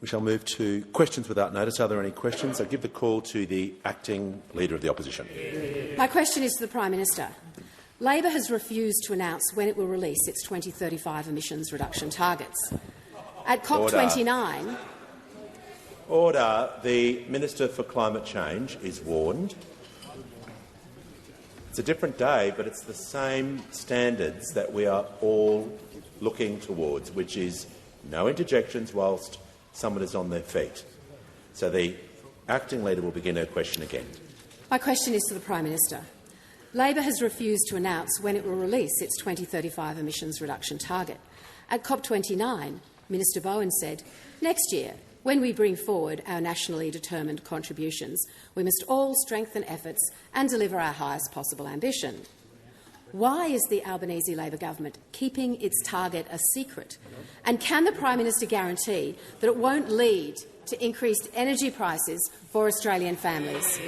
We shall move to questions without notice. Are there any questions? I give the call to the acting Leader of the Opposition. My question is to the Prime Minister. Labor has refused to announce when it will release its 2035 emissions reduction targets. At COP29— Order. The Minister for Climate Change is warned. It's a different day, but it's the same standards that we are all looking towards, which is no interjections whilst someone is on their feet. So the acting Leader will begin her question again. My question is to the Prime Minister. Labor has refused to announce when it will release its 2035 emissions reduction target. At COP29, Minister Bowen said, "Next year, when we bring forward our nationally determined contributions, we must all strengthen efforts and deliver our highest possible ambition." Why is the Albanese Labor government keeping its target a secret? And can the Prime Minister guarantee that it won't lead to increased energy prices for Australian families?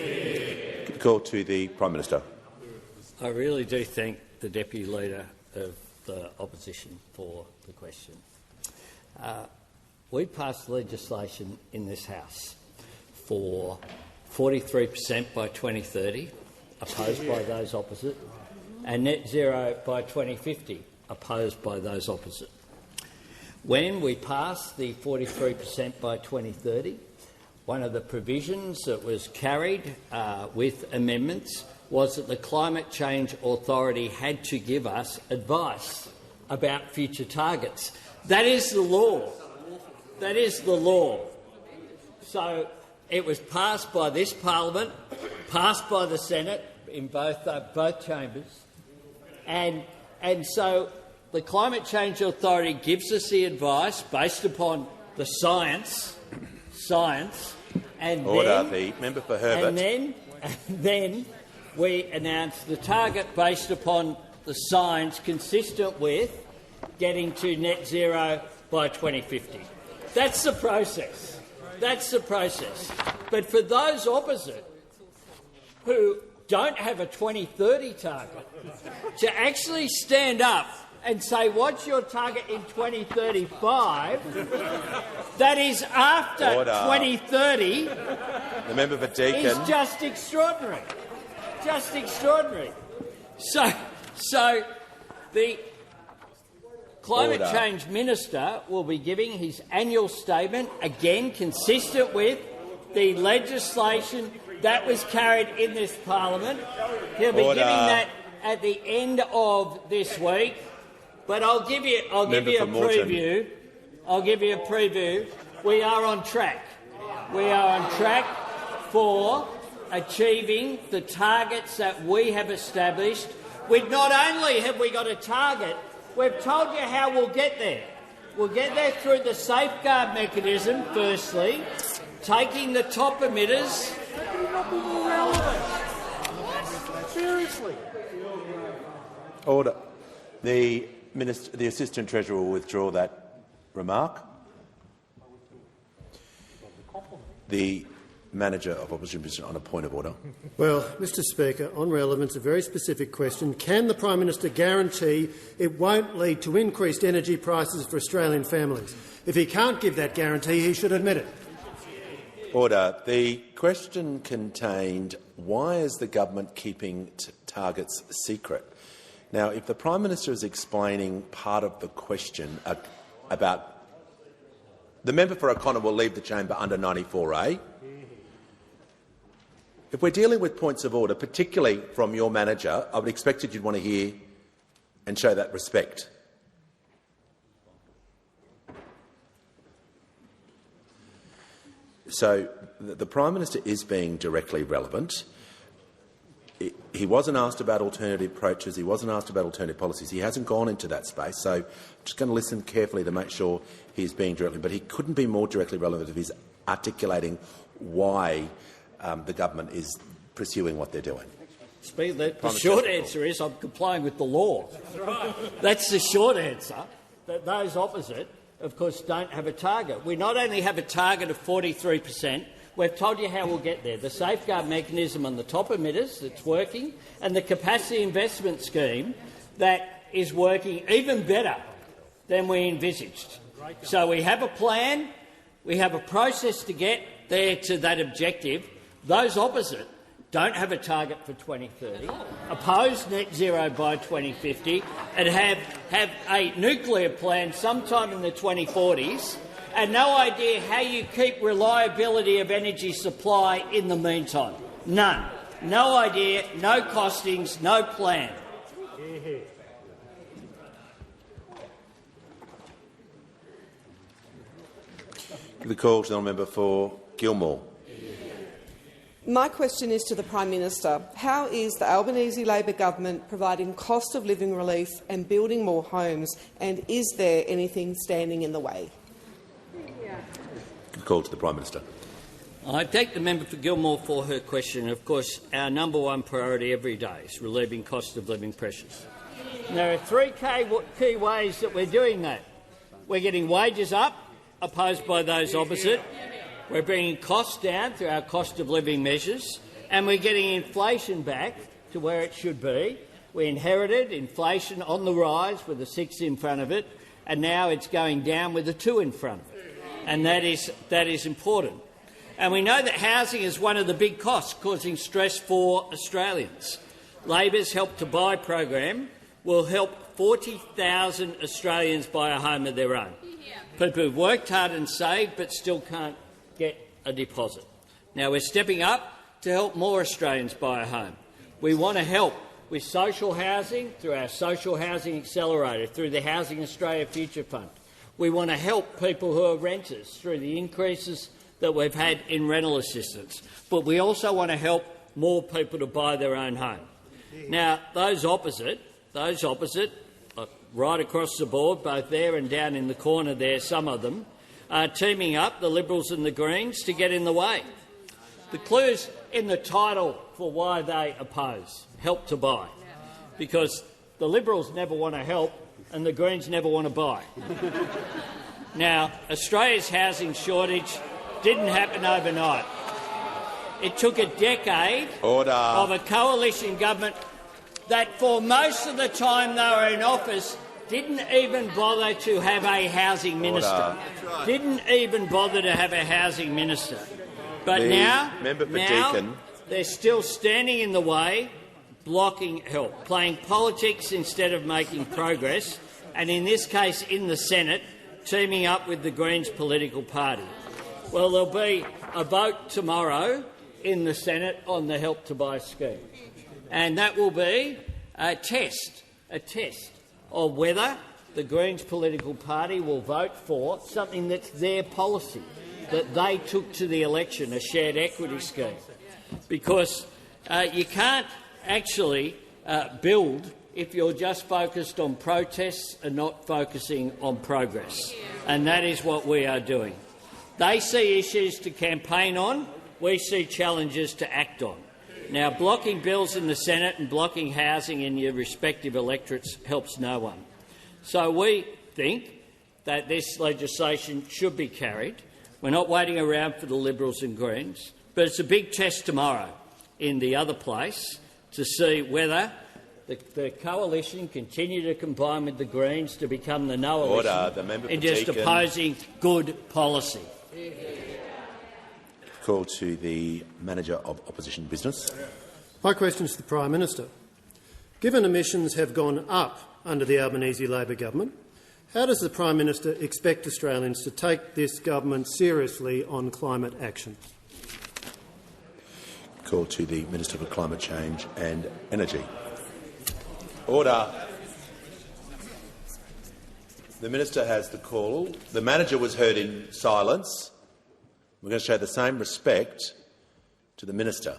Call to the Prime Minister. I really do thank the Deputy Leader of the Opposition for the question. We passed legislation in this House for 43% by 2030, opposed by those opposite, and net zero by 2050, opposed by those opposite. When we passed the 43% by 2030, one of the provisions that was carried with amendments was that the Climate Change Authority had to give us advice about future targets. That is the law. That is the law. So it was passed by this Parliament, passed by the Senate in both chambers, and so the Climate Change Authority gives us the advice based upon the science, and Order. The member for Herbert. And then we announce the target based upon the science consistent with getting to net zero by 2050. That's the process. That's the process. But for those opposite who don't have a 2030 target, to actually stand up and say, what's your target in 2035, that is after Order. 2030, The member for Deakin. is just extraordinary. Just extraordinary. So the Climate Order. Change Minister will be giving his annual statement, again consistent with the legislation that was carried in this Parliament. He'll be Order. giving that at the end of this week. But I'll give you a preview. I'll give you a preview. We are on track. We are on track for achieving the targets that we have established. Not only have we got a target, we've told you how we'll get there. We'll get there through the safeguard mechanism, firstly, taking the top emitters. Seriously. Order. The Assistant Treasurer will withdraw that remark. The Manager of Opposition on a point of order. Well, Mr Speaker, on relevance, a very specific question. Can the Prime Minister guarantee it won't lead to increased energy prices for Australian families? If he can't give that guarantee, he should admit it. Order. The question contained, why is the government keeping targets secret? Now, if the Prime Minister is explaining part of the question about— the member for O'Connor will leave the chamber under 94A. If we're dealing with points of order, particularly from your manager, I would expect that you'd want to hear and show that respect. So the Prime Minister is being directly relevant. He wasn't asked about alternative approaches. He wasn't asked about alternative policies. He hasn't gone into that space. So I'm just going to listen carefully to make sure he's being directly. But he couldn't be more directly relevant if he's articulating why the government is pursuing what they're doing. The short answer is I'm complying with the law. That's the short answer. That those opposite, of course, don't have a target. We not only have a target of 43%, we've told you how we'll get there. The safeguard mechanism on the top emitters that's working, and the capacity investment scheme that is working even better than we envisaged. So we have a plan. We have a process to get there to that objective. Those opposite don't have a target for 2030, oppose net zero by 2050, and have a nuclear plan sometime in the 2040s, and no idea how you keep reliability of energy supply in the meantime. None. No idea, no costings, no plan. The call to the member for Gilmore. My question is to the Prime Minister. How is the Albanese Labor government providing cost of living relief and building more homes, and is there anything standing in the way? The call to the Prime Minister. I thank the member for Gilmore for her question. Of course, our number one priority every day is relieving cost of living pressures. And there are three key ways that we're doing that. We're getting wages up, opposed by those opposite. We're bringing costs down through our cost of living measures, and we're getting inflation back to where it should be. We inherited inflation on the rise with a 6 in front of it, and now it's going down with a 2 in front of it. And that is important. And we know that housing is one of the big costs causing stress for Australians. Labor's Help to Buy program will help 40,000 Australians buy a home of their own. People who've worked hard and saved but still can't get a deposit. Now we're stepping up to help more Australians buy a home. We want to help with social housing through our Social Housing Accelerator, through the Housing Australia Future Fund. We want to help people who are renters through the increases that we've had in rental assistance. But we also want to help more people to buy their own home. Now, those opposite, right across the board, both there and down in the corner there, some of them, are teaming up, the Liberals and the Greens, to get in the way. The clue's in the title for why they oppose Help to Buy, because the Liberals never want to help and the Greens never want to buy. Now, Australia's housing shortage didn't happen overnight. It took a decade of a coalition government that, for most of the time they were in office, didn't even bother to have a housing minister. Didn't even bother to have a housing minister. But now they're still standing in the way, blocking help, playing politics instead of making progress, and in this case in the Senate, teaming up with the Greens political party. Well, there'll be a vote tomorrow in the Senate on the Help to Buy scheme, and that will be a test of whether the Greens political party will vote for something that's their policy, that they took to the election, a shared equity scheme. Because you can't actually build if you're just focused on protests and not focusing on progress. And that is what we are doing. They see issues to campaign on, we see challenges to act on. Now, blocking bills in the Senate and blocking housing in your respective electorates helps no one. So we think that this legislation should be carried. We're not waiting around for the Liberals and Greens, but it's a big test tomorrow in the other place to see whether the coalition continue to combine with the Greens to become the no-alition in just opposing good policy. Call to the Manager of Opposition Business. My question is to the Prime Minister. Given emissions have gone up under the Albanese Labor government, how does the Prime Minister expect Australians to take this government seriously on climate action? Call to the Minister for Climate Change and Energy. Order. The Minister has the call. The Manager was heard in silence. We're going to show the same respect to the Minister.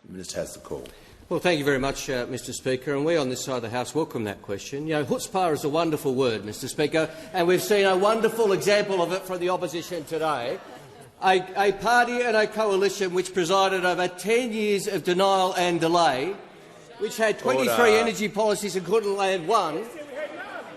The Minister has the call. Well, thank you very much, Mr Speaker, and we on this side of the House welcome that question. You know, chutzpah is a wonderful word, Mr Speaker, and we've seen a wonderful example of it from the opposition today. A party and a coalition which presided over 10 years of denial and delay, which had 23 energy policies and couldn't land one,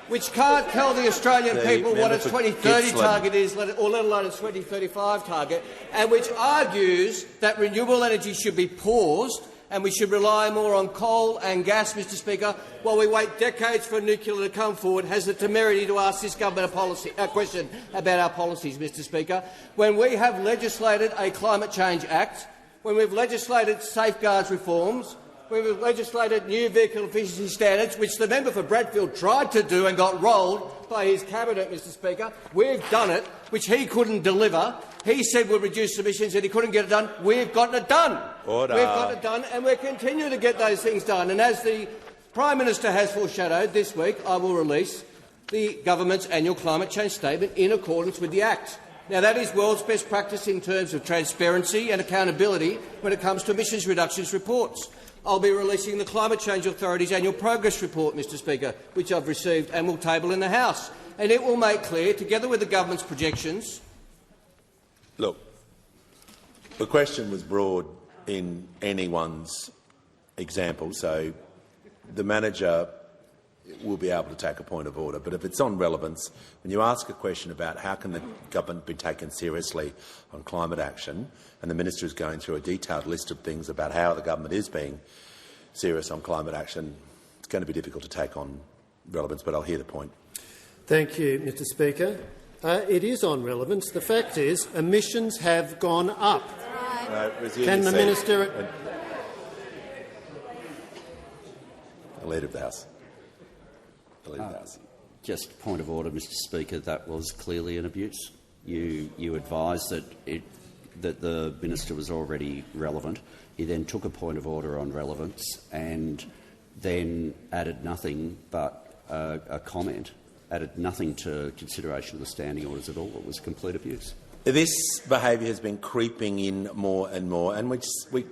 which can't tell the Australian people what its 2030 target is, or let alone its 2035 target, and which argues that renewable energy should be paused and we should rely more on coal and gas, Mr Speaker, while we wait decades for nuclear to come forward, has the temerity to ask this government a question about our policies, Mr Speaker. When we have legislated a Climate Change Act, when we've legislated safeguards reforms, when we've legislated new vehicle efficiency standards, which the member for Bradfield tried to do and got rolled by his cabinet, Mr Speaker, we've done it, which he couldn't deliver. He said we'll reduce emissions and he couldn't get it done. We've gotten it done. Order. We've got it done, and we're continuing to get those things done. And as the Prime Minister has foreshadowed, this week I will release the government's annual climate change statement in accordance with the Act. Now, that is world's best practice in terms of transparency and accountability when it comes to emissions reductions reports. I'll be releasing the Climate Change Authority's annual progress report, Mr Speaker, which I've received and will table in the House. And it will make clear, together with the government's projections— Look, the question was broad in anyone's example, so the manager will be able to take a point of order. But if it's on relevance, when you ask a question about how can the government be taken seriously on climate action, and the minister is going through a detailed list of things about how the government is being serious on climate action, it's going to be difficult to take on relevance, but I'll hear the point. Thank you, Mr Speaker. It is on relevance. The fact is emissions have gone up. Can the minister— The Leader of the House. Just point of order, Mr Speaker. That was clearly an abuse. You advised that the minister was already relevant. He then took a point of order on relevance and then added nothing but a comment, added nothing to consideration of the standing orders at all. It was complete abuse. This behaviour has been creeping in more and more, and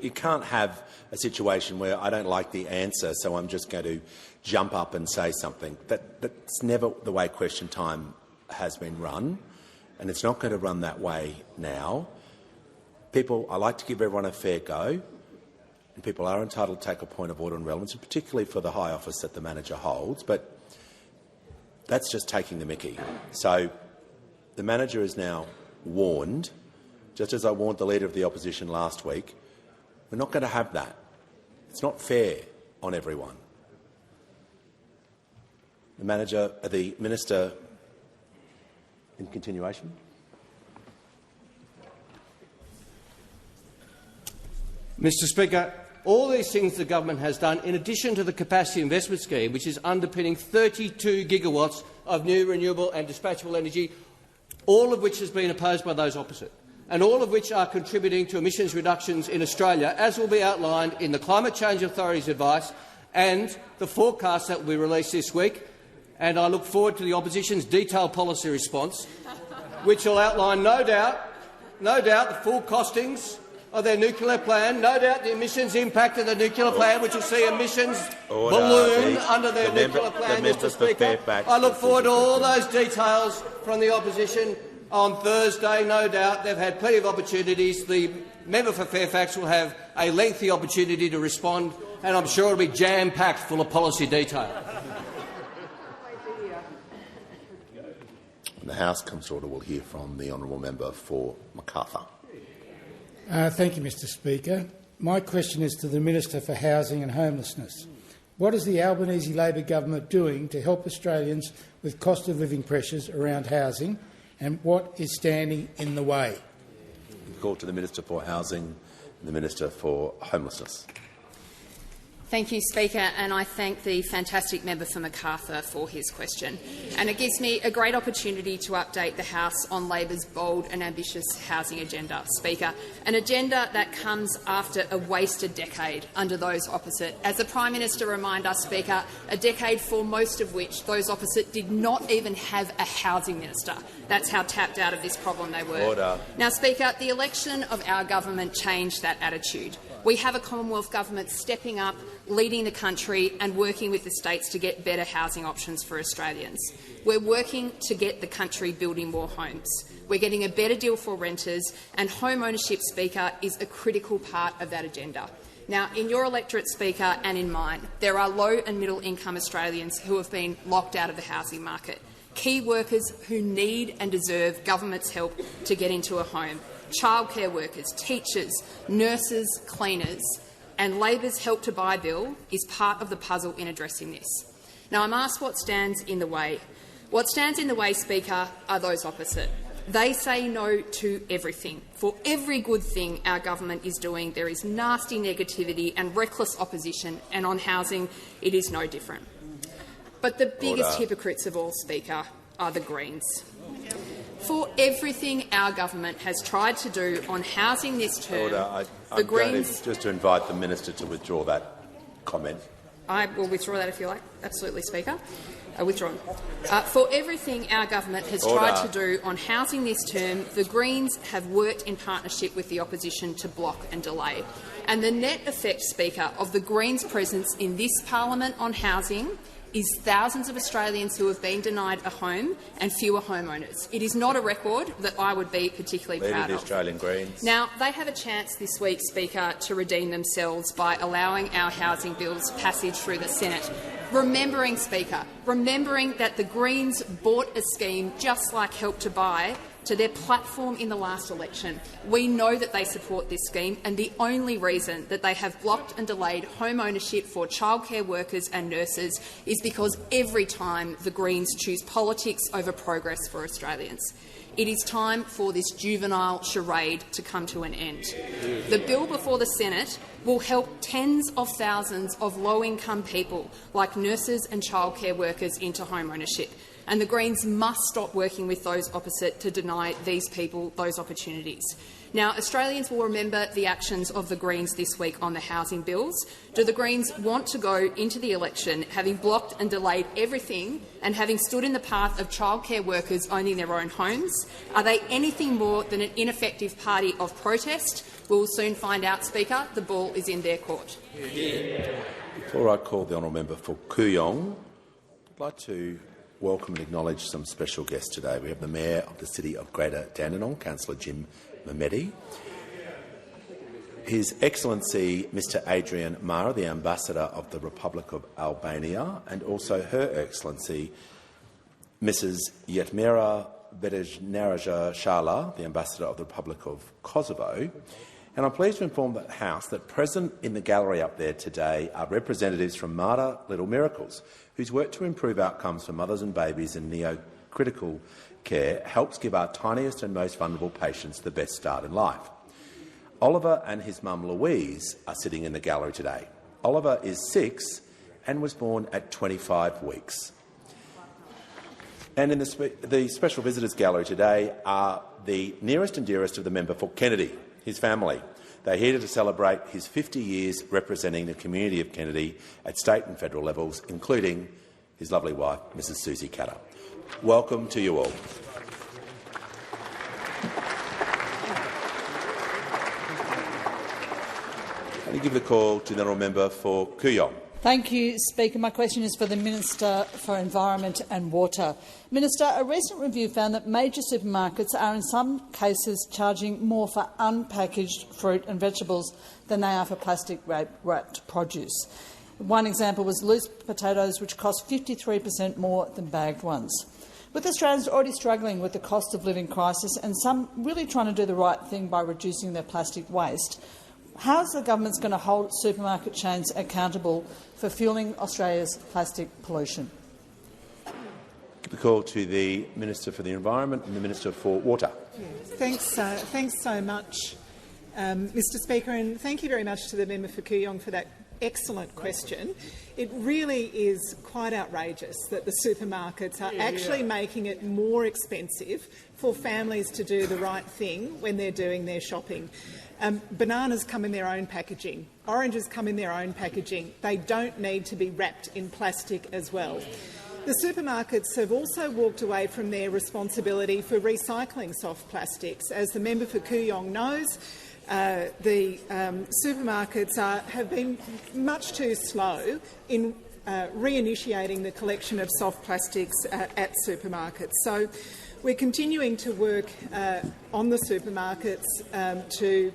you can't have a situation where I don't like the answer, so I'm just going to jump up and say something. That's never the way question time has been run, and it's not going to run that way now. I like to give everyone a fair go, and people are entitled to take a point of order and relevance, particularly for the high office that the manager holds, but that's just taking the mickey. So the manager is now warned, just as I warned the Leader of the Opposition last week, we're not going to have that. It's not fair on everyone. The Minister, in continuation. Mr Speaker, all these things the government has done, in addition to the capacity investment scheme, which is underpinning 32 gigawatts of new renewable and dispatchable energy, all of which has been opposed by those opposite, and all of which are contributing to emissions reductions in Australia, as will be outlined in the Climate Change Authority's advice and the forecast that will be released this week. And I look forward to the opposition's detailed policy response, which will outline, no doubt, the full costings of their nuclear plan, no doubt the emissions impact of the nuclear plan, which will see emissions balloon under their nuclear plan, Mr Speaker. I look forward to all those details from the opposition on Thursday. No doubt they've had plenty of opportunities. The member for Fairfax will have a lengthy opportunity to respond, and I'm sure it will be jam-packed full of policy detail. When the House comes to order, we'll hear from the honourable member for Macarthur. Thank you, Mr Speaker. My question is to the Minister for Housing and Homelessness. What is the Albanese Labor government doing to help Australians with cost of living pressures around housing, and what is standing in the way? Call to the Minister for Housing and the Minister for Homelessness. Thank you, Speaker, and I thank the fantastic member for Macarthur for his question. And it gives me a great opportunity to update the House on Labor's bold and ambitious housing agenda, Speaker, an agenda that comes after a wasted decade under those opposite. As the Prime Minister reminded us, Speaker, a decade for most of which those opposite did not even have a housing minister. That's how tapped out of this problem they were. Order. Now, Speaker, the election of our government changed that attitude. We have a Commonwealth government stepping up, leading the country and working with the states to get better housing options for Australians. We're working to get the country building more homes. We're getting a better deal for renters, and home ownership, Speaker, is a critical part of that agenda. Now, in your electorate, Speaker, and in mine, there are low and middle income Australians who have been locked out of the housing market, key workers who need and deserve government's help to get into a home, childcare workers, teachers, nurses, cleaners. and Labor's Help to Buy bill is part of the puzzle in addressing this. Now, I'm asked what stands in the way. What stands in the way, Speaker, are those opposite. They say no to everything. For every good thing our government is doing, there is nasty negativity and reckless opposition, and on housing it is no different. But the biggest hypocrites of all, Speaker, are the Greens. For everything our government has tried to do on housing this term, the Greens— just to invite the minister to withdraw that comment. I will withdraw that if you like. Absolutely, Speaker. Withdrawn. For everything our government has tried to do on housing this term, the Greens have worked in partnership with the opposition to block and delay. And the net effect, Speaker, of the Greens' presence in this parliament on housing is thousands of Australians who have been denied a home and fewer homeowners. It is not a record that I would be particularly proud of. Australian Greens. Now, they have a chance this week, Speaker, to redeem themselves by allowing our housing bill's passage through the Senate. Remembering, Speaker, that the Greens bought a scheme just like Help to Buy to their platform in the last election. We know that they support this scheme, and the only reason that they have blocked and delayed home ownership for childcare workers and nurses is because every time the Greens choose politics over progress for Australians. It is time for this juvenile charade to come to an end. The bill before the Senate will help tens of thousands of low-income people like nurses and childcare workers into home ownership, and the Greens must stop working with those opposite to deny these people those opportunities. Now, Australians will remember the actions of the Greens this week on the housing bills. Do the Greens want to go into the election having blocked and delayed everything and having stood in the path of childcare workers owning their own homes? Are they anything more than an ineffective party of protest? We will soon find out, Speaker. The ball is in their court. Before I call the honourable member for Kooyong, I'd like to welcome and acknowledge some special guests today. We have the Mayor of the City of Greater Dandenong, Councillor Jim Mehmedi, His Excellency Mr Adrian Mara, the Ambassador of the Republic of Albania, and also Her Excellency Mrs Yetmira Bedejnaraja Shala, the Ambassador of the Republic of Kosovo. And I'm pleased to inform the House that present in the gallery up there today are representatives from Mater Little Miracles, whose work to improve outcomes for mothers and babies in neo-critical care helps give our tiniest and most vulnerable patients the best start in life. Oliver and his mum Louise are sitting in the gallery today. Oliver is 6 and was born at 25 weeks. And in the special visitors gallery today are the nearest and dearest of the member for Kennedy, his family. They're here to celebrate his 50 years representing the community of Kennedy at state and federal levels, including his lovely wife, Mrs Susie Catter. Welcome to you all. Let me give the call to the honourable member for Kooyong. Thank you, Speaker. My question is for the Minister for Environment and Water. Minister, a recent review found that major supermarkets are in some cases charging more for unpackaged fruit and vegetables than they are for plastic-wrapped produce. One example was loose potatoes, which cost 53% more than bagged ones. With Australians already struggling with the cost of living crisis and some really trying to do the right thing by reducing their plastic waste, how is the government going to hold supermarket chains accountable for fuelling Australia's plastic pollution? Give the call to the Minister for the Environment and the Minister for Water. Thanks so much, Mr Speaker, and thank you very much to the member for Kooyong for that excellent question. It really is quite outrageous that the supermarkets are actually making it more expensive for families to do the right thing when they're doing their shopping. Bananas come in their own packaging. Oranges come in their own packaging. They don't need to be wrapped in plastic as well. The supermarkets have also walked away from their responsibility for recycling soft plastics. As the member for Kooyong knows, the supermarkets have been much too slow in reinitiating the collection of soft plastics at supermarkets. So we're continuing to work on the supermarkets to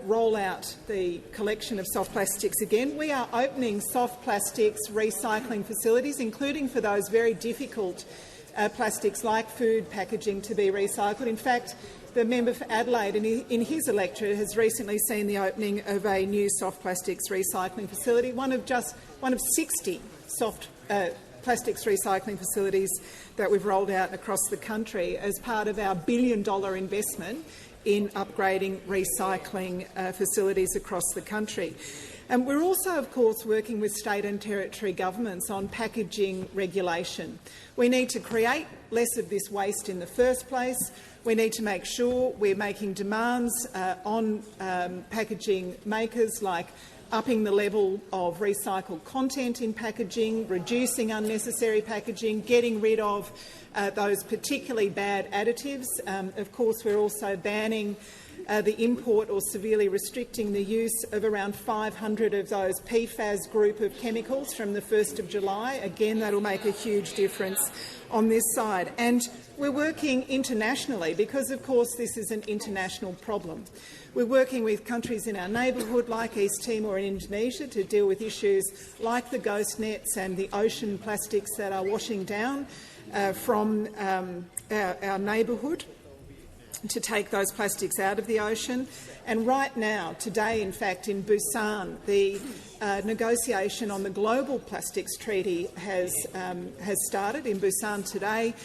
roll out the collection of soft plastics again. We are opening soft plastics recycling facilities, including for those very difficult plastics like food packaging to be recycled. In fact, the member for Adelaide in his electorate has recently seen the opening of a new soft plastics recycling facility, one of 60 soft plastics recycling facilities that we've rolled out across the country as part of our $1 billion investment in upgrading recycling facilities across the country. And we're also, of course, working with state and territory governments on packaging regulation. We need to create less of this waste in the first place. We need to make sure we're making demands on packaging makers, like upping the level of recycled content in packaging, reducing unnecessary packaging, getting rid of those particularly bad additives. Of course, we're also banning the import or severely restricting the use of around 500 of those PFAS group of chemicals from the 1st of July. Again, that will make a huge difference on this side. And we're working internationally because, of course, this is an international problem. We're working with countries in our neighbourhood like East Timor and Indonesia to deal with issues like the ghost nets and the ocean plastics that are washing down from our neighbourhood, to take those plastics out of the ocean. And right now, today, in fact, in Busan, the negotiation on the Global Plastics Treaty has started in Busan today.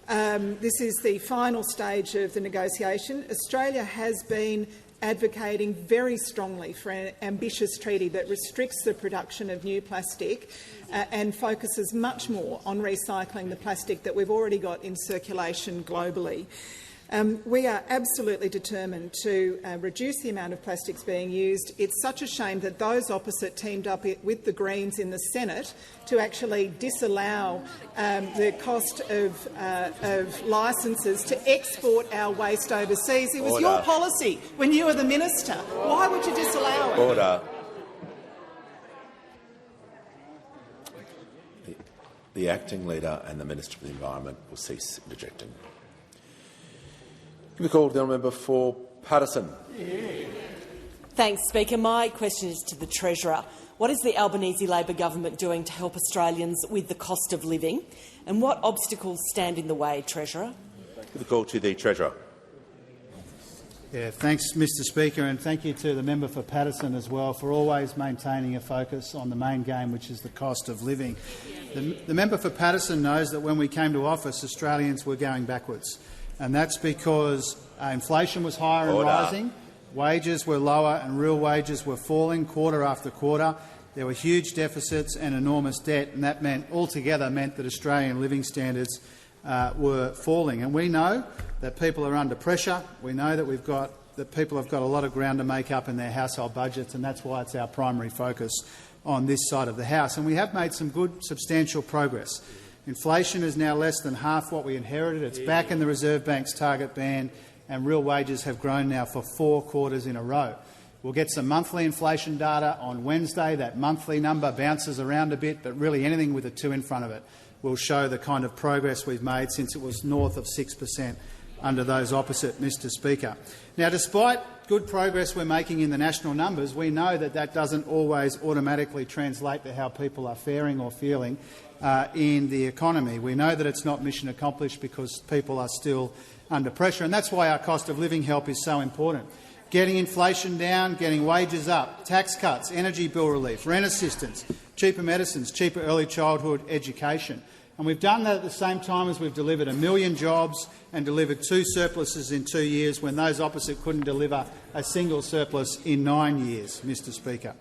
This is the final stage of the negotiation. Australia has been advocating very strongly for an ambitious treaty that restricts the production of new plastic and focuses much more on recycling the plastic that we've already got in circulation globally. We are absolutely determined to reduce the amount of plastics being used. It's such a shame that those opposite teamed up with the Greens in the Senate to actually disallow the cost of licences to export our waste overseas. It was your policy when you were the minister. Why would you disallow it? Order. The acting leader and the Minister for the Environment will cease interjecting. Give a call to the member for Paterson. Thanks, Speaker. My question is to the Treasurer. What is the Albanese Labor government doing to help Australians with the cost of living, and what obstacles stand in the way, Treasurer? Give a call to the Treasurer. Thanks, Mr Speaker, and thank you to the member for Paterson as well for always maintaining a focus on the main game, which is the cost of living. The member for Paterson knows that when we came to office, Australians were going backwards. And that's because inflation was higher and rising, wages were lower and real wages were falling quarter after quarter. There were huge deficits and enormous debt, and that altogether meant that Australian living standards were falling. And we know that people are under pressure. We know that people have got a lot of ground to make up in their household budgets, and that's why it's our primary focus on this side of the House. And we have made some good, substantial progress. Inflation is now less than half what we inherited. It's back in the Reserve Bank's target band, and real wages have grown now for 4 quarters in a row. We'll get some monthly inflation data on Wednesday. That monthly number bounces around a bit, but really anything with a 2 in front of it will show the kind of progress we've made since it was north of 6% under those opposite, Mr Speaker. Now, despite good progress we're making in the national numbers, we know that that doesn't always automatically translate to how people are faring or feeling in the economy. We know that it's not mission accomplished because people are still under pressure, and that's why our cost of living help is so important. Getting inflation down, getting wages up, tax cuts, energy bill relief, rent assistance, cheaper medicines, cheaper early childhood education. And we've done that at the same time as we've delivered 1 million jobs and delivered 2 surpluses in 2 years, when those opposite couldn't deliver a single surplus in 9 years, Mr Speaker.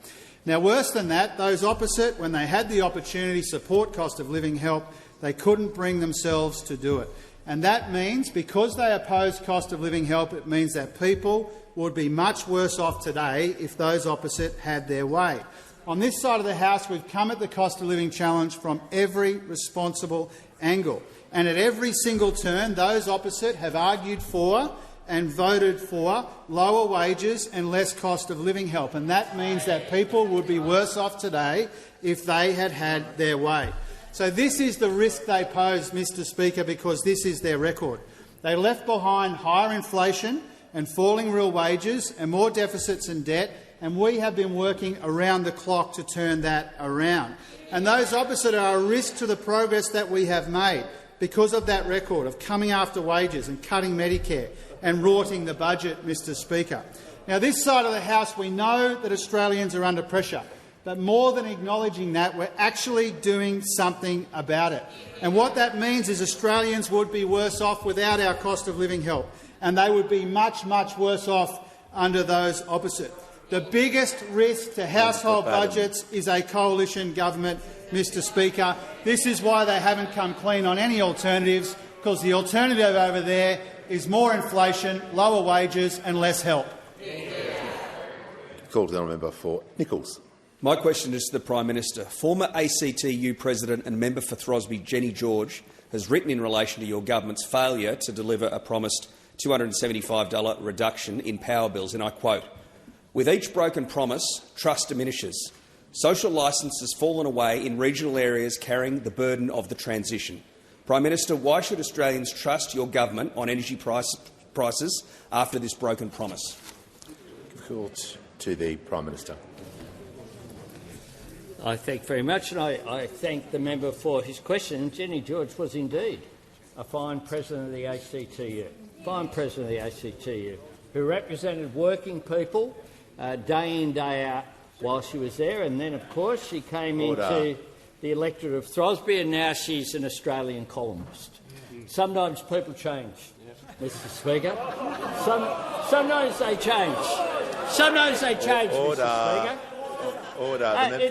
Now, worse than that, those opposite, when they had the opportunity to support cost of living help, they couldn't bring themselves to do it. And that means, because they oppose cost of living help, it means that people would be much worse off today if those opposite had their way. On this side of the House, we've come at the cost of living challenge from every responsible angle. And at every single turn, those opposite have argued for and voted for lower wages and less cost of living help. And that means that people would be worse off today if they had had their way. So this is the risk they pose, Mr Speaker, because this is their record. They left behind higher inflation and falling real wages and more deficits and debt, and we have been working around the clock to turn that around. And those opposite are a risk to the progress that we have made, because of that record of coming after wages and cutting Medicare and rorting the budget, Mr Speaker. Now, this side of the House, we know that Australians are under pressure, but more than acknowledging that, we're actually doing something about it. And what that means is Australians would be worse off without our cost of living help, and they would be much, much worse off under those opposite. The biggest risk to household budgets is a coalition government, Mr Speaker. This is why they haven't come clean on any alternatives, because the alternative over there is more inflation, lower wages and less help. Call to the honourable member for Nichols. My question is to the Prime Minister. Former ACTU President and member for Throsby, Jenny George, has written in relation to your government's failure to deliver a promised $275 reduction in power bills, and I quote, "With each broken promise, trust diminishes. Social licence has fallen away in regional areas carrying the burden of the transition. Prime Minister, why should Australians trust your government on energy prices after this broken promise?" Call to the Prime Minister. I thank very much, and I thank the member for his question. Jenny George was indeed a fine president of the ACTU, who represented working people day in, day out while she was there. And then, of course, she came into the electorate of Throsby, and now she's an Australian columnist. Sometimes people change, Mr Speaker. Sometimes they change. Sometimes they change, Mr Speaker.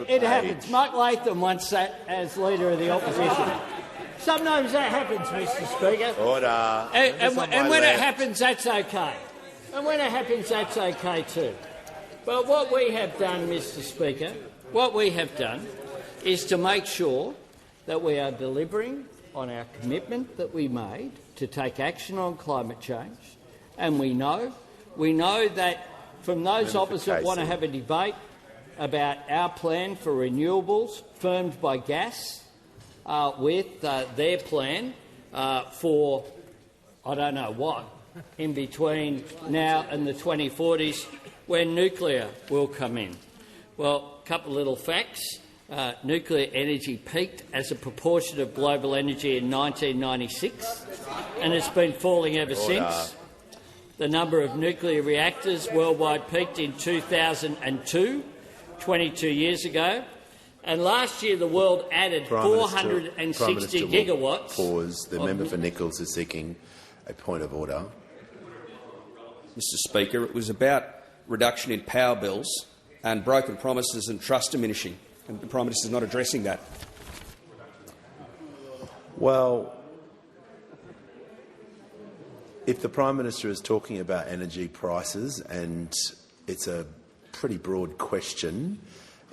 It happens. Mike Latham once sat as Leader of the Opposition. Sometimes that happens, Mr Speaker. And when it happens, that's okay. And when it happens, that's okay too. But what we have done, Mr Speaker, is to make sure that we are delivering on our commitment that we made to take action on climate change. And we know that from those opposite want to have a debate about our plan for renewables, firmed by gas, with their plan for I don't know what, in between now and the 2040s, when nuclear will come in. Well, a couple of little facts. Nuclear energy peaked as a proportion of global energy in 1996, and it's been falling ever since. The number of nuclear reactors worldwide peaked in 2002, 22 years ago, and last year the world added 460 gigawatts. Pause. The member for Nichols is seeking a point of order. Mr Speaker, it was about reduction in power bills and broken promises and trust diminishing, and the Prime Minister is not addressing that. Well, if the Prime Minister is talking about energy prices, and it's a pretty broad question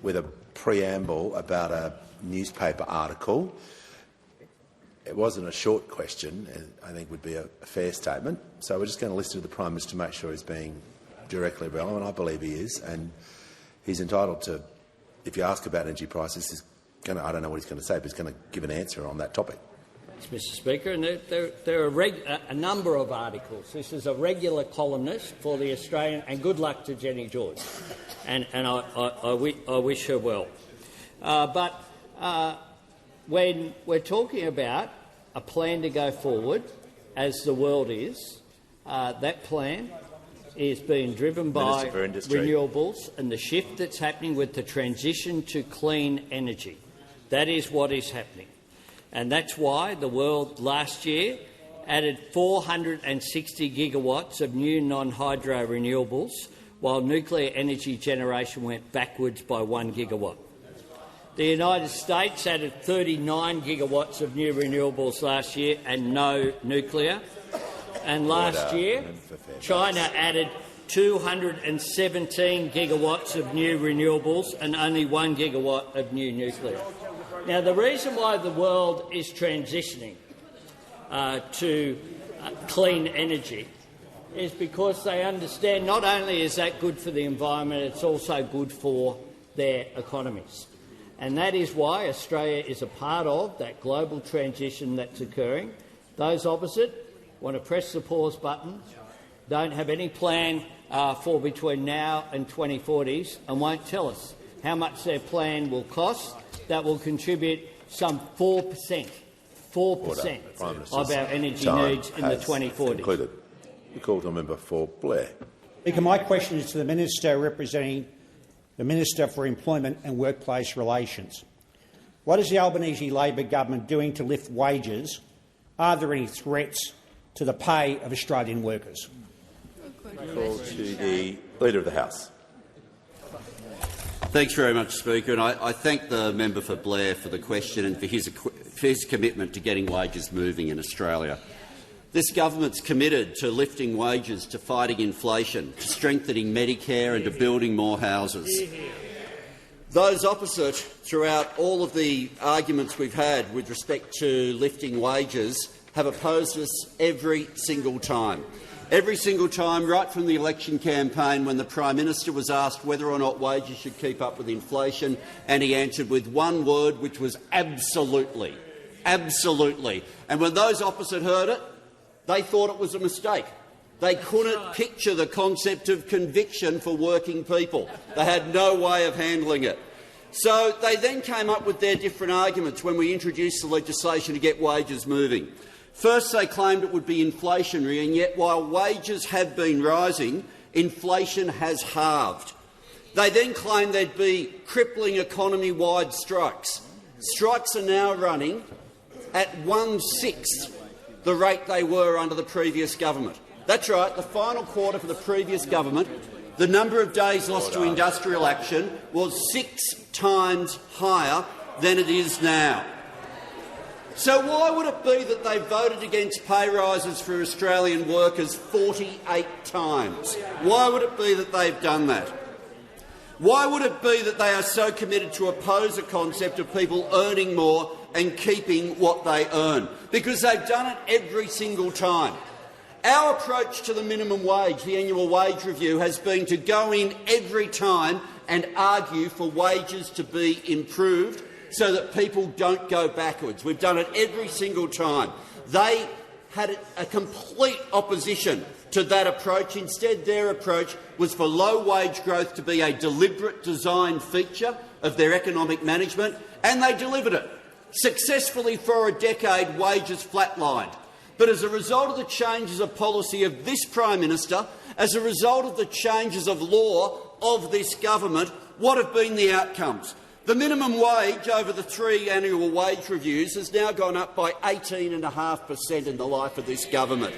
with a preamble about a newspaper article, it wasn't a short question, and I think would be a fair statement. So we're just going to listen to the Prime Minister to make sure he's being directly relevant. I believe he is, and he's entitled to, if you ask about energy prices, he's going to, I don't know what he's going to say, but he's going to give an answer on that topic. Mr Speaker, and there are a number of articles. This is a regular columnist for the Australian, and good luck to Jenny George, and I wish her well. But when we're talking about a plan to go forward, as the world is, that plan is being driven by renewables and the shift that's happening with the transition to clean energy. That is what is happening. And that's why the world last year added 460 gigawatts of new non-hydro renewables, while nuclear energy generation went backwards by 1 gigawatt. The United States added 39 gigawatts of new renewables last year and no nuclear. And last year, China added 217 gigawatts of new renewables and only 1 gigawatt of new nuclear. Now, the reason why the world is transitioning to clean energy is because they understand not only is that good for the environment, it's also good for their economies. And that is why Australia is a part of that global transition that's occurring. Those opposite want to press the pause button, don't have any plan for between now and 2040s, and won't tell us how much their plan will cost. That will contribute some 4% 4% of our energy needs in the 2040s. Concluded. We call to a member for Blair. Speaker, my question is to the Minister representing the Minister for Employment and Workplace Relations. What is the Albanese Labor government doing to lift wages? Are there any threats to the pay of Australian workers? Call to the Leader of the House. Thanks very much, Speaker, and I thank the member for Blair for the question and for his commitment to getting wages moving in Australia. This government's committed to lifting wages, to fighting inflation, to strengthening Medicare and to building more houses. Those opposite, throughout all of the arguments we've had with respect to lifting wages, have opposed us every single time. Every single time, right from the election campaign, when the Prime Minister was asked whether or not wages should keep up with inflation, and he answered with one word, which was absolutely. Absolutely. And when those opposite heard it, they thought it was a mistake. They couldn't picture the concept of conviction for working people. They had no way of handling it. So they then came up with their different arguments when we introduced the legislation to get wages moving. First, they claimed it would be inflationary, and yet while wages have been rising, inflation has halved. They then claimed there'd be crippling economy-wide strikes. Strikes are now running at 1/6 the rate they were under the previous government. That's right, the final quarter for the previous government, the number of days lost to industrial action was 6 times higher than it is now. So why would it be that they voted against pay rises for Australian workers 48 times? Why would it be that they've done that? Why would it be that they are so committed to oppose the concept of people earning more and keeping what they earn? Because they've done it every single time. Our approach to the minimum wage, the annual wage review, has been to go in every time and argue for wages to be improved so that people don't go backwards. We've done it every single time. They had a complete opposition to that approach. Instead, their approach was for low wage growth to be a deliberate design feature of their economic management, and they delivered it. Successfully for a decade, wages flatlined. But as a result of the changes of policy of this Prime Minister, as a result of the changes of law of this government, what have been the outcomes? The minimum wage over the 3 annual wage reviews has now gone up by 18.5% in the life of this government.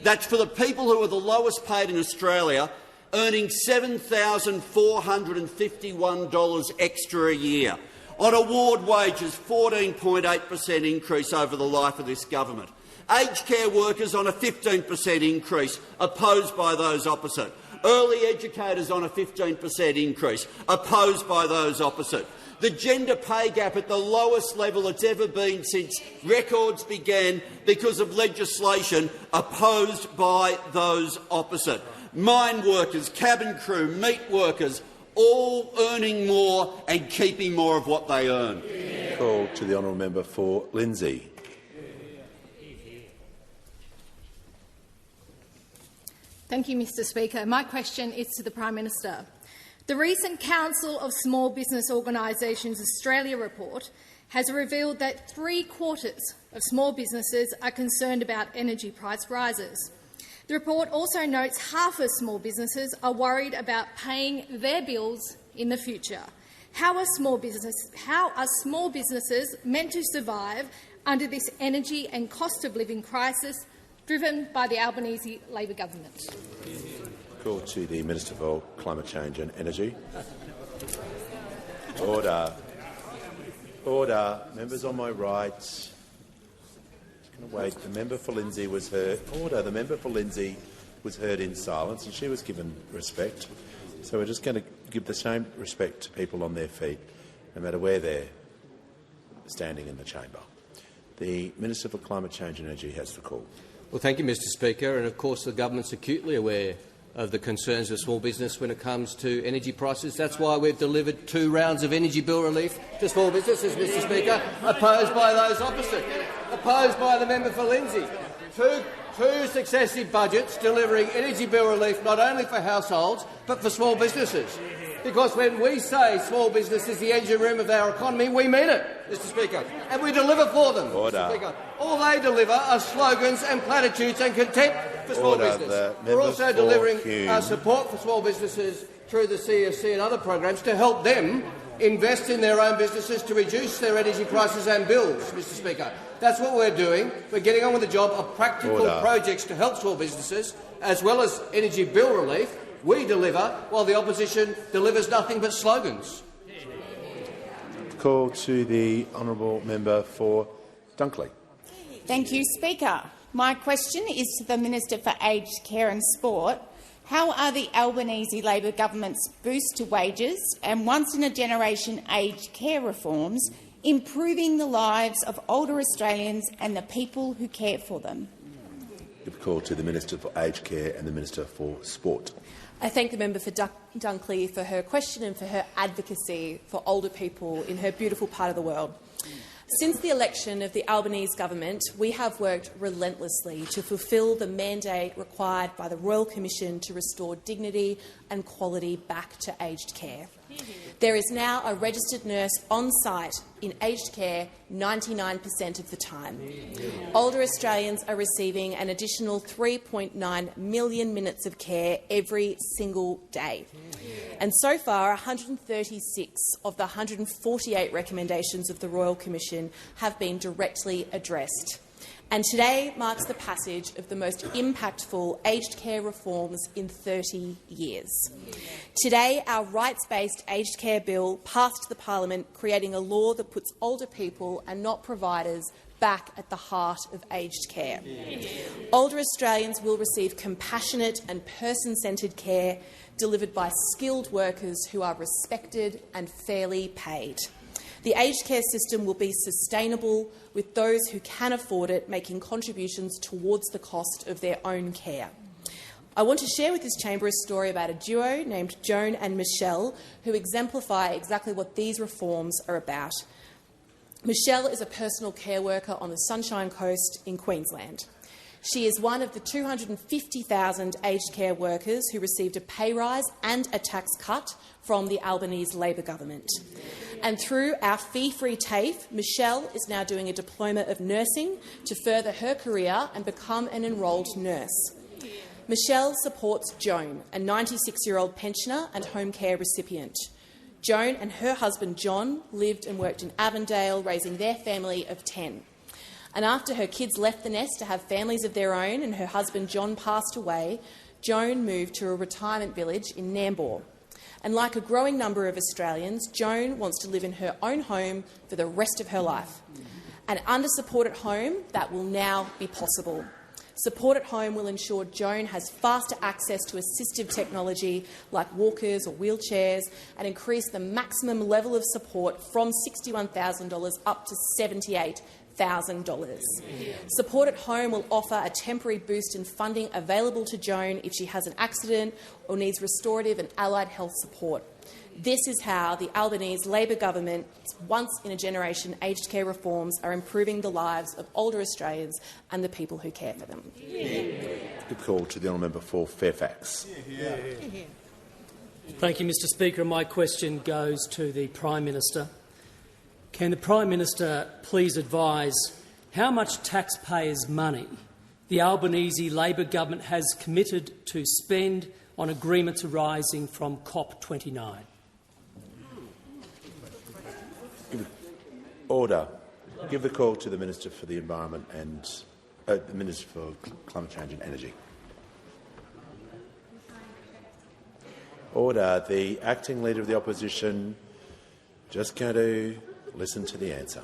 That's for the people who are the lowest paid in Australia, earning $7,451 extra a year. On award wages, 14.8% increase over the life of this government. Aged care workers on a 15% increase, opposed by those opposite. Early educators on a 15% increase, opposed by those opposite. The gender pay gap at the lowest level it's ever been since records began because of legislation, opposed by those opposite. Mine workers, cabin crew, meat workers, all earning more and keeping more of what they earn. Call to the honourable member for Lindsay. Thank you, Mr Speaker. My question is to the Prime Minister. The recent Council of Small Business Organisations Australia report has revealed that 3/4 of small businesses are concerned about energy price rises. The report also notes half of small businesses are worried about paying their bills in the future. How are small businesses meant to survive under this energy and cost of living crisis driven by the Albanese Labor government? Call to the Minister for Climate Change and Energy. Order. Order. Members on my right. Just going to wait. The member for Lindsay was heard. Order. The member for Lindsay was heard in silence, and she was given respect. So we're just going to give the same respect to people on their feet, no matter where they're standing in the chamber. The Minister for Climate Change and Energy has the call. Well, thank you, Mr Speaker. And of course, the government's acutely aware of the concerns of small business when it comes to energy prices. That's why we've delivered 2 rounds of energy bill relief to small businesses, Mr Speaker, opposed by those opposite, opposed by the member for Lindsay. Two successive budgets delivering energy bill relief not only for households but for small businesses. because when we say small business is the engine room of our economy, we mean it, Mr Speaker, and we deliver for them. Mr Speaker. All they deliver are slogans and platitudes and contempt for small business. We're also delivering support for small businesses through the CEC and other programs to help them invest in their own businesses to reduce their energy prices and bills, Mr Speaker. That's what we're doing. We're getting on with the job of practical projects to help small businesses, as well as energy bill relief. We deliver, while the opposition delivers nothing but slogans. Call to the honourable member for Dunkley. Thank you, Speaker. My question is to the Minister for Aged Care and Sport. How are the Albanese Labor government's boost to wages and once-in-a-generation aged care reforms improving the lives of older Australians and the people who care for them? Give a call to the Minister for Aged Care and the Minister for Sport. I thank the member for Dunkley for her question and for her advocacy for older people in her beautiful part of the world. Since the election of the Albanese government, we have worked relentlessly to fulfil the mandate required by the Royal Commission to restore dignity and quality back to aged care. There is now a registered nurse on site in aged care 99% of the time. Older Australians are receiving an additional 3.9 million minutes of care every single day. And so far, 136 of the 148 recommendations of the Royal Commission have been directly addressed. And today marks the passage of the most impactful aged care reforms in 30 years. Today, our rights-based aged care bill passed the Parliament, creating a law that puts older people and not providers back at the heart of aged care. Older Australians will receive compassionate and person-centred care delivered by skilled workers who are respected and fairly paid. The aged care system will be sustainable, with those who can afford it making contributions towards the cost of their own care. I want to share with this chamber a story about a duo named Joan and Michelle, who exemplify exactly what these reforms are about. Michelle is a personal care worker on the Sunshine Coast in Queensland. She is one of the 250,000 aged care workers who received a pay rise and a tax cut from the Albanese Labor government. And through our fee-free TAFE, Michelle is now doing a diploma of nursing to further her career and become an enrolled nurse. Michelle supports Joan, a 96-year-old pensioner and home care recipient. Joan and her husband John lived and worked in Avondale, raising their family of 10. And after her kids left the nest to have families of their own and her husband John passed away, Joan moved to a retirement village in Nambour. And like a growing number of Australians, Joan wants to live in her own home for the rest of her life. And under Support at Home, that will now be possible. Support at Home will ensure Joan has faster access to assistive technology like walkers or wheelchairs and increase the maximum level of support from $61,000 up to $78,000. Support at Home will offer a temporary boost in funding available to Joan if she has an accident or needs restorative and allied health support. This is how the Albanese Labor government's once-in-a-generation aged care reforms are improving the lives of older Australians and the people who care for them. Good call to the honourable member for Fairfax. Thank you, Mr Speaker. My question goes to the Prime Minister. Can the Prime Minister please advise how much taxpayers' money the Albanese Labor government has committed to spend on agreements arising from COP29? Order. Give the call to the Minister for the Environment and the Minister for Climate Change and Energy. Order. The acting Leader of the Opposition just going to listen to the answer.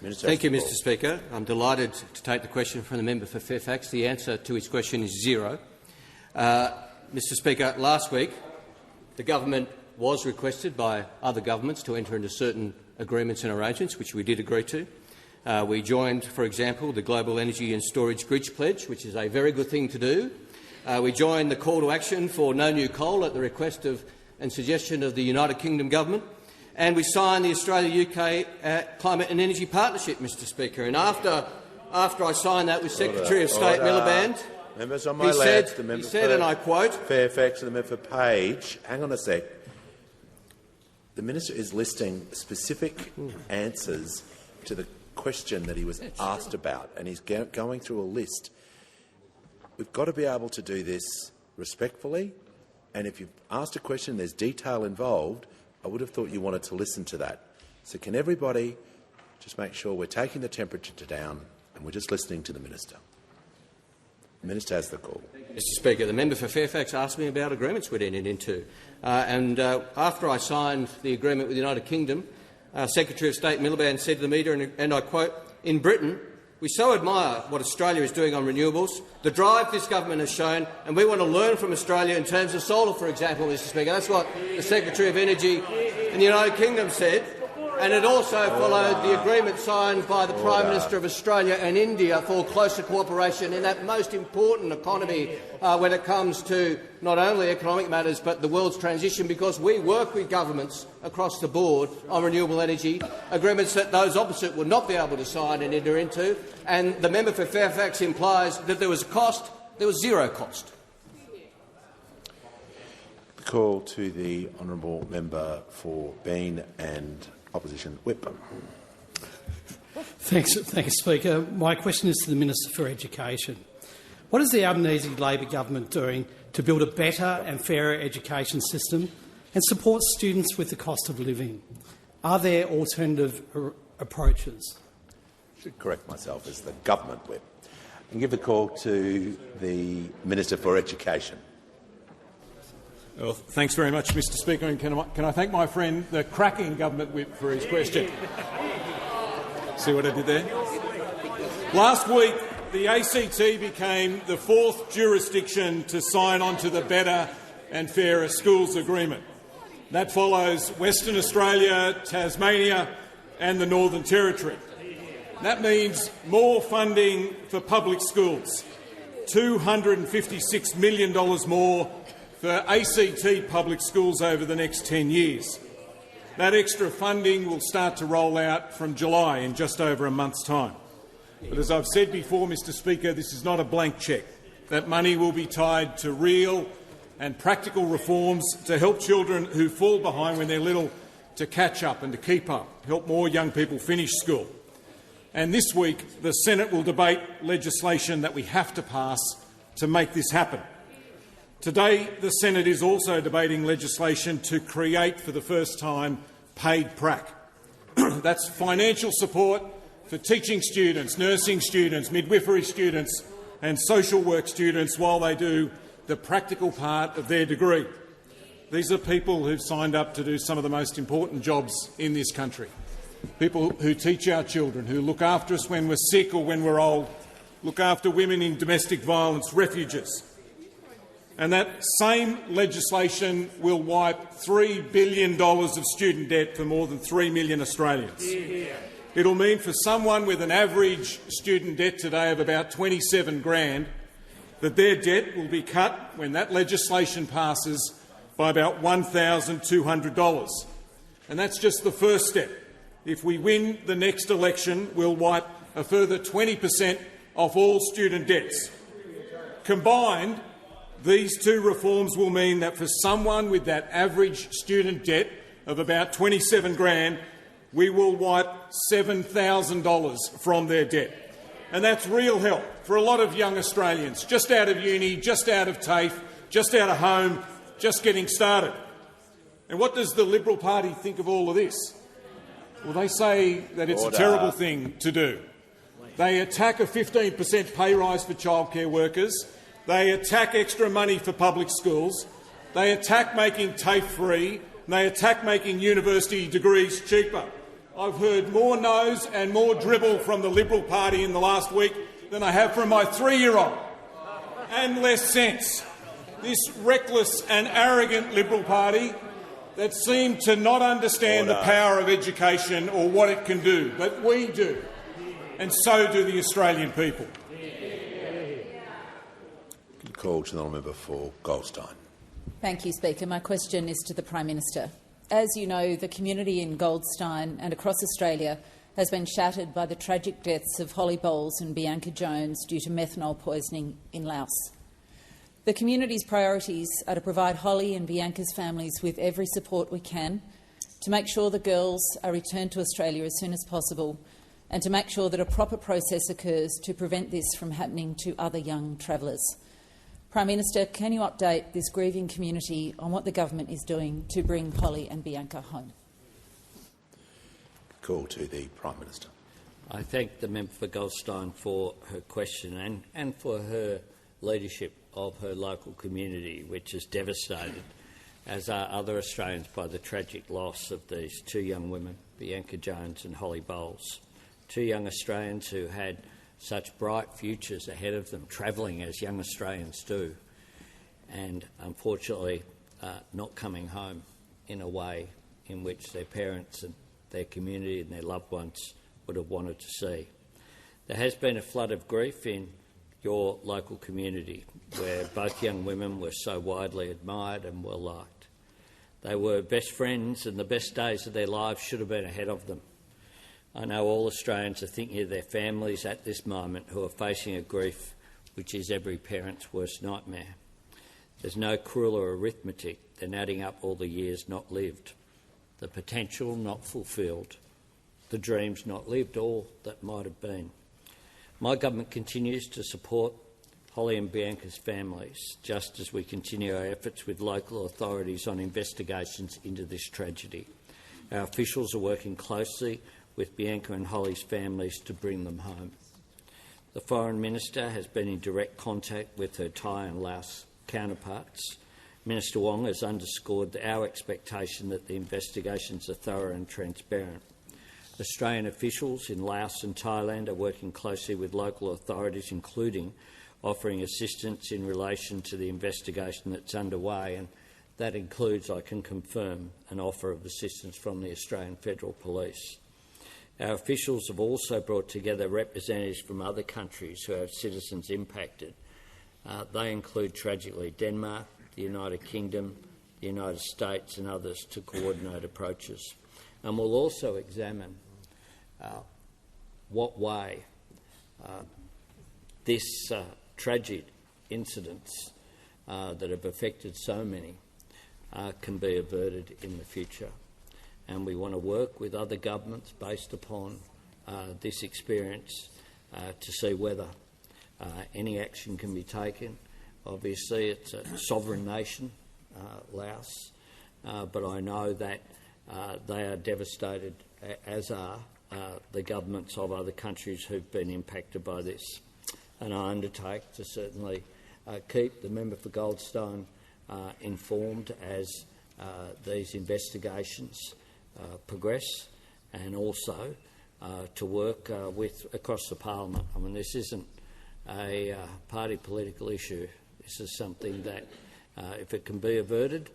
Thank you, Mr Speaker. I'm delighted to take the question from the member for Fairfax. The answer to his question is zero. Mr Speaker, last week the government was requested by other governments to enter into certain agreements and arrangements, which we did agree to. We joined, for example, the Global Energy and Storage Bridge Pledge, which is a very good thing to do. We joined the call to action for no new coal at the request of and suggestion of the United Kingdom government. And we signed the Australia-UK Climate and Energy Partnership, Mr Speaker. And after I signed that with Secretary of State Miliband— Members on my left, the member he said, and I quote, Fairfax and the member for Page. Hang on a sec. The minister is listing specific answers to the question that he was asked about, and he's going through a list. We've got to be able to do this respectfully, and if you've asked a question, there's detail involved, I would have thought you wanted to listen to that. So can everybody just make sure we're taking the temperature down and we're just listening to the minister? The minister has the call. Mr Speaker, the member for Fairfax asked me about agreements we'd entered into. After I signed the agreement with the United Kingdom, Secretary of State Miliband said to the media, and I quote, "In Britain, we so admire what Australia is doing on renewables, the drive this government has shown, and we want to learn from Australia in terms of solar, for example, Mr Speaker." That's what the Secretary of Energy in the United Kingdom said. And it also followed the agreement signed by the Prime Minister of Australia and India for closer cooperation in that most important economy when it comes to not only economic matters but the world's transition, because we work with governments across the board on renewable energy, agreements that those opposite would not be able to sign and enter into. And the member for Fairfax implies that there was a cost. There was zero cost. The call to the honourable member for Bean and Opposition Whip. Thanks, Speaker. My question is to the Minister for Education. What is the Albanese Labor government doing to build a better and fairer education system and support students with the cost of living? Are there alternative approaches? I should correct myself as the government whip. And give the call to the Minister for Education. Well, thanks very much, Mr Speaker, and can I thank my friend, the cracking government whip, for his question. See what I did there? Last week, the ACT became the 4th jurisdiction to sign on to the Better and Fairer Schools Agreement. That follows Western Australia, Tasmania and the Northern Territory. That means more funding for public schools, $256 million more for ACT public schools over the next 10 years. That extra funding will start to roll out from July in just over a month's time. But as I've said before, Mr Speaker, this is not a blank cheque. That money will be tied to real and practical reforms to help children who fall behind when they're little to catch up and to keep up, help more young people finish school. And this week, the Senate will debate legislation that we have to pass to make this happen. Today, the Senate is also debating legislation to create, for the first time, paid prac. That's financial support for teaching students, nursing students, midwifery students and social work students while they do the practical part of their degree. These are people who've signed up to do some of the most important jobs in this country. People who teach our children, who look after us when we're sick or when we're old, look after women in domestic violence, refugees. And that same legislation will wipe $3 billion of student debt for more than 3 million Australians. It'll mean for someone with an average student debt today of about $27,000 that their debt will be cut when that legislation passes by about $1,200. And that's just the first step. If we win the next election, we'll wipe a further 20% off all student debts. Combined, these two reforms will mean that for someone with that average student debt of about $27,000, we will wipe $7,000 from their debt. And that's real help for a lot of young Australians, just out of uni, just out of TAFE, just out of home, just getting started. And what does the Liberal Party think of all of this? Well, they say that it's a terrible thing to do. They attack a 15% pay rise for childcare workers. They attack extra money for public schools. They attack making TAFE free. And they attack making university degrees cheaper. I've heard more no's and more dribble from the Liberal Party in the last week than I have from my 3-year-old, and less sense. This reckless and arrogant Liberal Party that seem to not understand the power of education or what it can do, but we do, and so do the Australian people. Call to the member for Goldstein. Thank you, Speaker. My question is to the Prime Minister. As you know, the community in Goldstein and across Australia has been shattered by the tragic deaths of Holly Bowles and Bianca Jones due to methanol poisoning in Laos. The community's priorities are to provide Holly and Bianca's families with every support we can, to make sure the girls are returned to Australia as soon as possible, and to make sure that a proper process occurs to prevent this from happening to other young travellers. Prime Minister, can you update this grieving community on what the government is doing to bring Holly and Bianca home? Call to the Prime Minister. I thank the member for Goldstein for her question and for her leadership of her local community, which is devastated, as are other Australians, by the tragic loss of these two young women, Bianca Jones and Holly Bowles, two young Australians who had such bright futures ahead of them, travelling as young Australians do, and unfortunately not coming home in a way in which their parents and their community and their loved ones would have wanted to see. There has been a flood of grief in your local community, where both young women were so widely admired and well liked. They were best friends, and the best days of their lives should have been ahead of them. I know all Australians are thinking of their families at this moment who are facing a grief which is every parent's worst nightmare. There's no crueler arithmetic than adding up all the years not lived, the potential not fulfilled, the dreams not lived, all that might have been. My government continues to support Holly and Bianca's families, just as we continue our efforts with local authorities on investigations into this tragedy. Our officials are working closely with Bianca and Holly's families to bring them home. The Foreign Minister has been in direct contact with her Thai and Laos counterparts. Minister Wong has underscored our expectation that the investigations are thorough and transparent. Australian officials in Laos and Thailand are working closely with local authorities, including offering assistance in relation to the investigation that's underway, and that includes, I can confirm, an offer of assistance from the Australian Federal Police. Our officials have also brought together representatives from other countries who have citizens impacted. They include, tragically, Denmark, the United Kingdom, the United States and others, to coordinate approaches. And we'll also examine what way this tragic incidents that have affected so many can be averted in the future. And we want to work with other governments based upon this experience to see whether any action can be taken. Obviously, it's a sovereign nation, Laos, but I know that they are devastated, as are the governments of other countries who've been impacted by this. And I undertake to certainly keep the member for Goldstein informed as these investigations progress, and also to work across the parliament. I mean, this isn't a party political issue. This is something that, if it can be averted,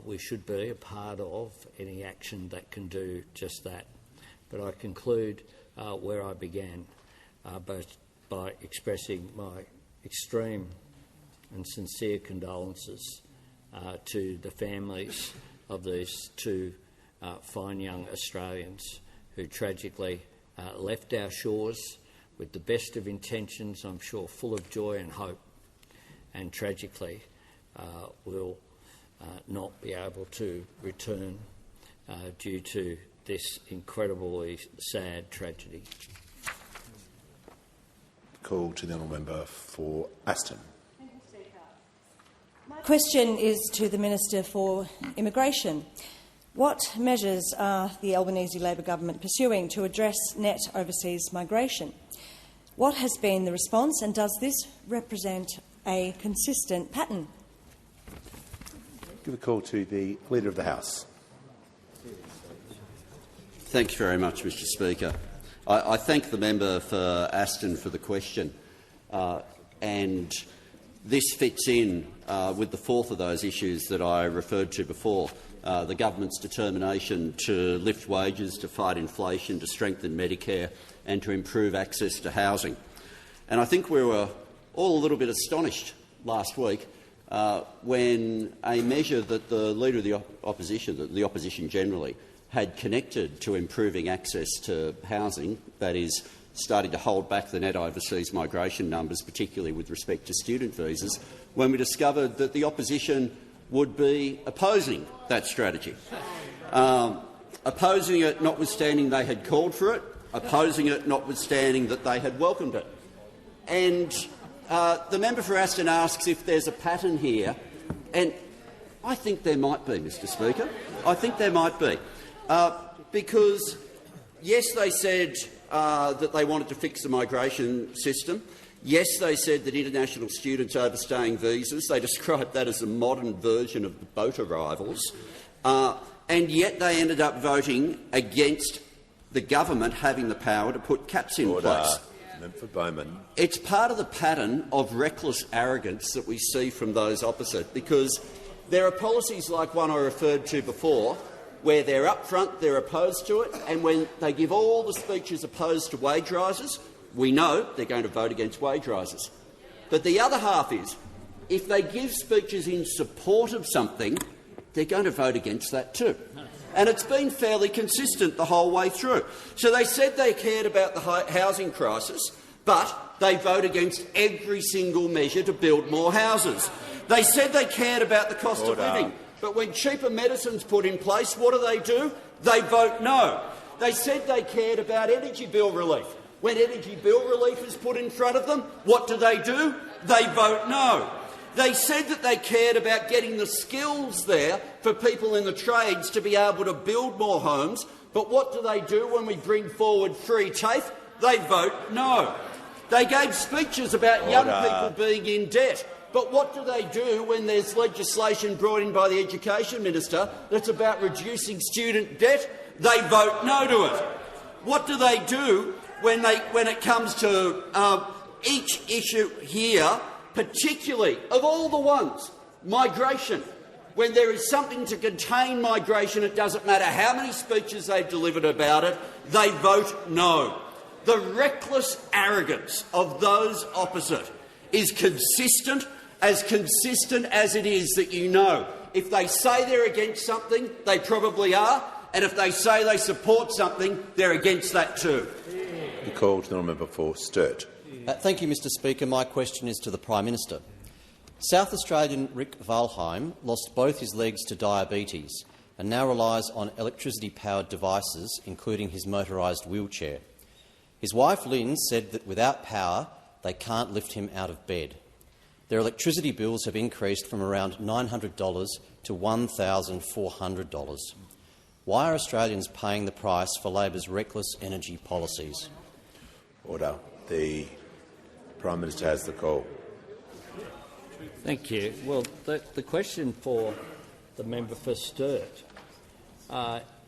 we should be a part of any action that can do just that. But I conclude where I began, both by expressing my extreme and sincere condolences to the families of these two fine young Australians who tragically left our shores with the best of intentions, I'm sure full of joy and hope, and tragically will not be able to return due to this incredibly sad tragedy. Call to the honourable member for Aston. My question is to the Minister for Immigration. What measures are the Albanese Labor government pursuing to address net overseas migration? What has been the response, and does this represent a consistent pattern? Give a call to the Leader of the House. Thank you very much, Mr Speaker. I thank the member for Aston for the question, and this fits in with the fourth of those issues that I referred to before, the government's determination to lift wages, to fight inflation, to strengthen Medicare and to improve access to housing. And I think we were all a little bit astonished last week when a measure that the Leader of the Opposition, the Opposition generally, had connected to improving access to housing, that is, starting to hold back the net overseas migration numbers, particularly with respect to student visas, when we discovered that the opposition would be opposing that strategy. Opposing it notwithstanding they had called for it, opposing it notwithstanding that they had welcomed it. And the member for Aston asks if there's a pattern here, and I think there might be, Mr Speaker. I think there might be. Because, yes, they said that they wanted to fix the migration system. Yes, they said that international students overstaying visas, they described that as a modern version of the boat arrivals. And yet they ended up voting against the government having the power to put caps in place. For Bowman. It's part of the pattern of reckless arrogance that we see from those opposite, because there are policies like one I referred to before, where they're up front, they're opposed to it, and when they give all the speeches opposed to wage rises, we know they're going to vote against wage rises. But the other half is, if they give speeches in support of something, they're going to vote against that too. And it's been fairly consistent the whole way through. So they said they cared about the housing crisis, but they vote against every single measure to build more houses. They said they cared about the cost of living, but when cheaper medicine's put in place, what do? They vote no. They said they cared about energy bill relief. When energy bill relief is put in front of them, what do? They vote no. They said that they cared about getting the skills there for people in the trades to be able to build more homes, but what do when we bring forward free TAFE? They vote no. They gave speeches about young people being in debt, but what do when there's legislation brought in by the Education Minister that's about reducing student debt? They vote no to it. What do they do when it comes to each issue here, particularly of all the ones, migration? When there is something to contain migration, it doesn't matter how many speeches they've delivered about it, they vote no. The reckless arrogance of those opposite is consistent as it is that you know. If they say they're against something, they probably are, and if they say they support something, they're against that too. The call to the member for Sturt. Thank you, Mr Speaker. My question is to the Prime Minister. South Australian Rick Valheim lost both his legs to diabetes and now relies on electricity-powered devices, including his motorised wheelchair. His wife Lynn said that without power they can't lift him out of bed. Their electricity bills have increased from around $900 to $1,400. Why are Australians paying the price for Labor's reckless energy policies? Order. The Prime Minister has the call. Thank you. Well, the question for the member for Sturt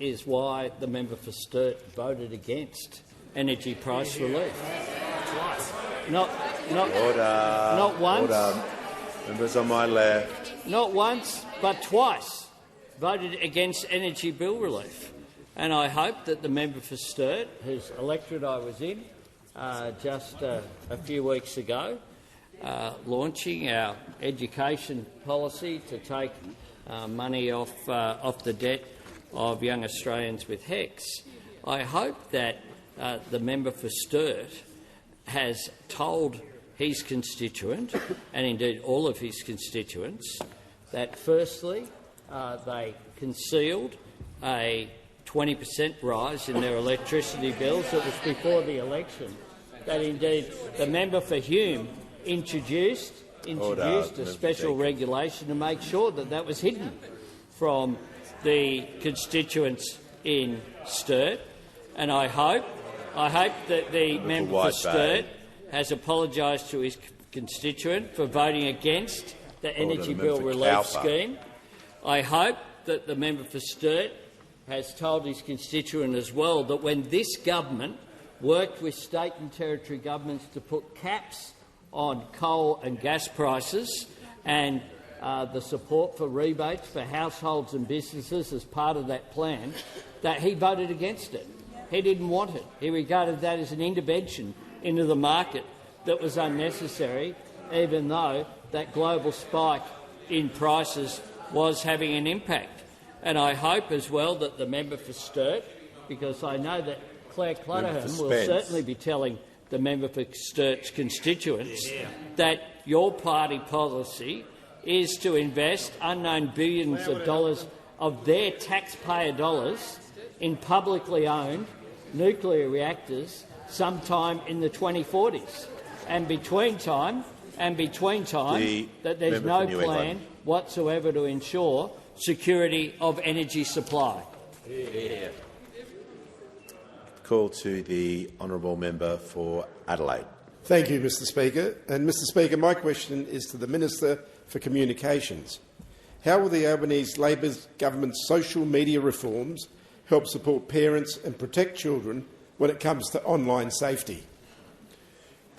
is why the member for Sturt voted against energy price relief. Twice. Not once. Order. Members on my left. Not once, but twice voted against energy bill relief. And I hope that the member for Sturt, whose electorate I was in just a few weeks ago, launching our education policy to take money off the debt of young Australians with HECS. I hope that the member for Sturt has told his constituent, and indeed all of his constituents, that firstly they concealed a 20% rise in their electricity bills. It was before the election that indeed the member for Hume introduced a special regulation to make sure that that was hidden from the constituents in Sturt. And I hope that the member for Sturt has apologised to his constituent for voting against the energy bill relief scheme. I hope that the member for Sturt has told his constituent as well that when this government worked with state and territory governments to put caps on coal and gas prices and the support for rebates for households and businesses as part of that plan, that he voted against it. He didn't want it. He regarded that as an intervention into the market that was unnecessary, even though that global spike in prices was having an impact. And I hope as well that the member for Sturt, because I know that Claire Clutterham will certainly be telling the member for Sturt's constituents that your party policy is to invest unknown billions of dollars of their taxpayer dollars in publicly owned nuclear reactors sometime in the 2040s, and between time that there's no plan whatsoever to ensure security of energy supply. Call to the honourable member for Adelaide. Thank you, Mr Speaker. And Mr Speaker, my question is to the Minister for Communications. How will the Albanese Labor government's social media reforms help support parents and protect children when it comes to online safety?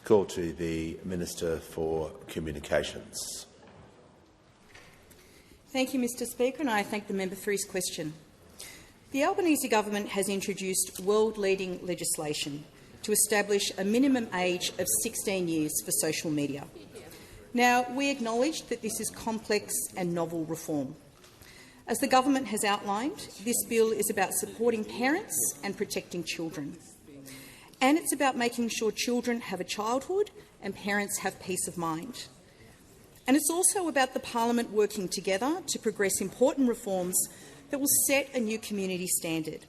Call to the Minister for Communications. Thank you, Mr Speaker, and I thank the member for his question. The Albanese government has introduced world-leading legislation to establish a minimum age of 16 years for social media. Now, we acknowledge that this is complex and novel reform. As the government has outlined, this bill is about supporting parents and protecting children. And it's about making sure children have a childhood and parents have peace of mind. And it's also about the parliament working together to progress important reforms that will set a new community standard.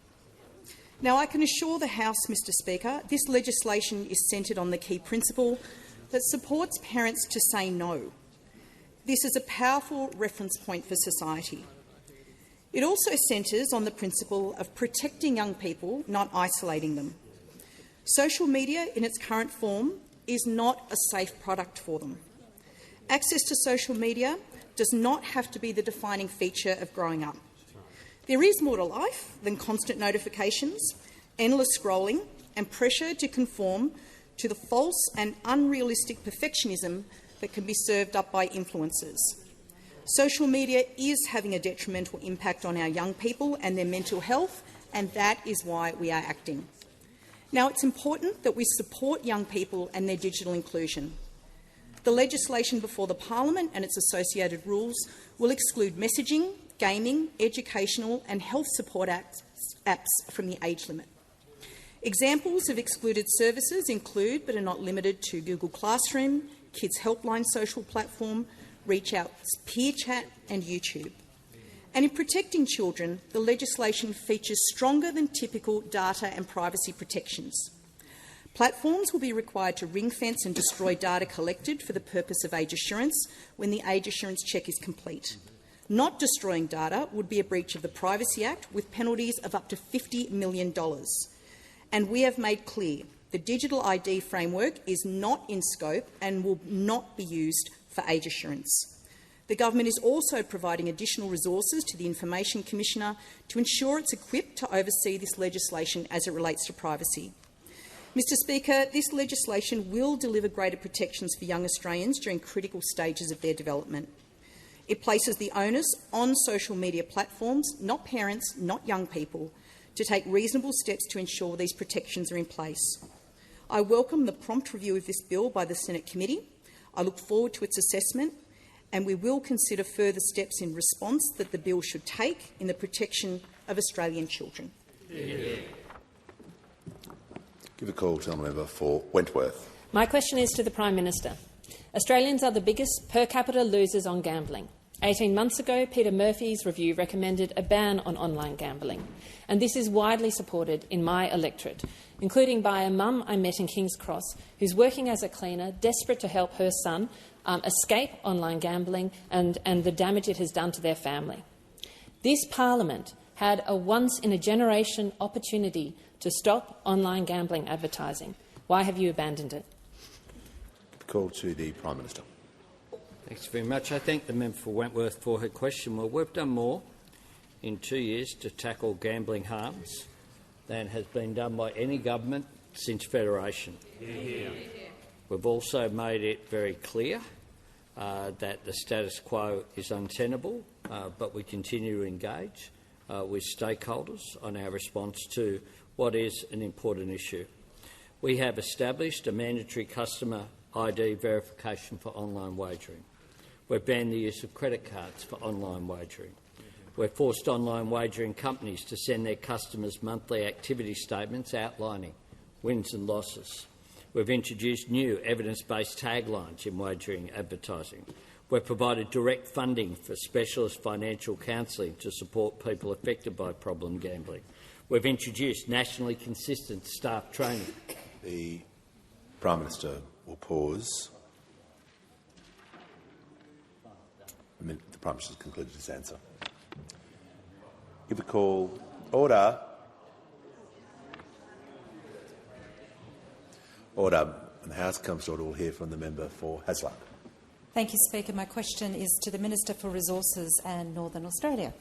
Now, I can assure the House, Mr Speaker, this legislation is centred on the key principle that supports parents to say no. This is a powerful reference point for society. It also centres on the principle of protecting young people, not isolating them. Social media in its current form is not a safe product for them. Access to social media does not have to be the defining feature of growing up. There is more to life than constant notifications, endless scrolling and pressure to conform to the false and unrealistic perfectionism that can be served up by influencers. Social media is having a detrimental impact on our young people and their mental health, and that is why we are acting. Now, it's important that we support young people and their digital inclusion. The legislation before the Parliament and its associated rules will exclude messaging, gaming, educational and health support apps from the age limit. Examples of excluded services include, but are not limited to, Google Classroom, Kids Helpline social platform, Reach Out's Peer Chat and YouTube. And in protecting children, the legislation features stronger than typical data and privacy protections. Platforms will be required to ring-fence and destroy data collected for the purpose of age assurance when the age assurance check is complete. Not destroying data would be a breach of the Privacy Act with penalties of up to $50 million. And we have made clear the digital ID framework is not in scope and will not be used for age assurance. The government is also providing additional resources to the Information Commissioner to ensure it's equipped to oversee this legislation as it relates to privacy. Mr Speaker, this legislation will deliver greater protections for young Australians during critical stages of their development. It places the onus on social media platforms, not parents, not young people, to take reasonable steps to ensure these protections are in place. I welcome the prompt review of this bill by the Senate committee. I look forward to its assessment, and we will consider further steps in response that the bill should take in the protection of Australian children. Give a call to the member for Wentworth. My question is to the Prime Minister. Australians are the biggest per capita losers on gambling. 18 months ago, Peter Murphy's review recommended a ban on online gambling, and this is widely supported in my electorate, including by a mum I met in King's Cross who's working as a cleaner, desperate to help her son escape online gambling and the damage it has done to their family. This parliament had a once-in-a-generation opportunity to stop online gambling advertising. Why have you abandoned it? Call to the Prime Minister. Thanks very much. I thank the member for Wentworth for her question. Well, we've done more in 2 years to tackle gambling harms than has been done by any government since Federation. We've also made it very clear that the status quo is untenable, but we continue to engage with stakeholders on our response to what is an important issue. We have established a mandatory customer ID verification for online wagering. We've banned the use of credit cards for online wagering. We've forced online wagering companies to send their customers monthly activity statements outlining wins and losses. We've introduced new evidence-based taglines in wagering advertising. We've provided direct funding for specialist financial counselling to support people affected by problem gambling. We've introduced nationally consistent staff training. The Prime Minister will pause. The Prime Minister has concluded his answer. Give a call. Order. Order. And the House comes to order. We'll hear from the member for Hasluck. Thank you, Speaker. My question is to the Minister for Resources and Northern Australia.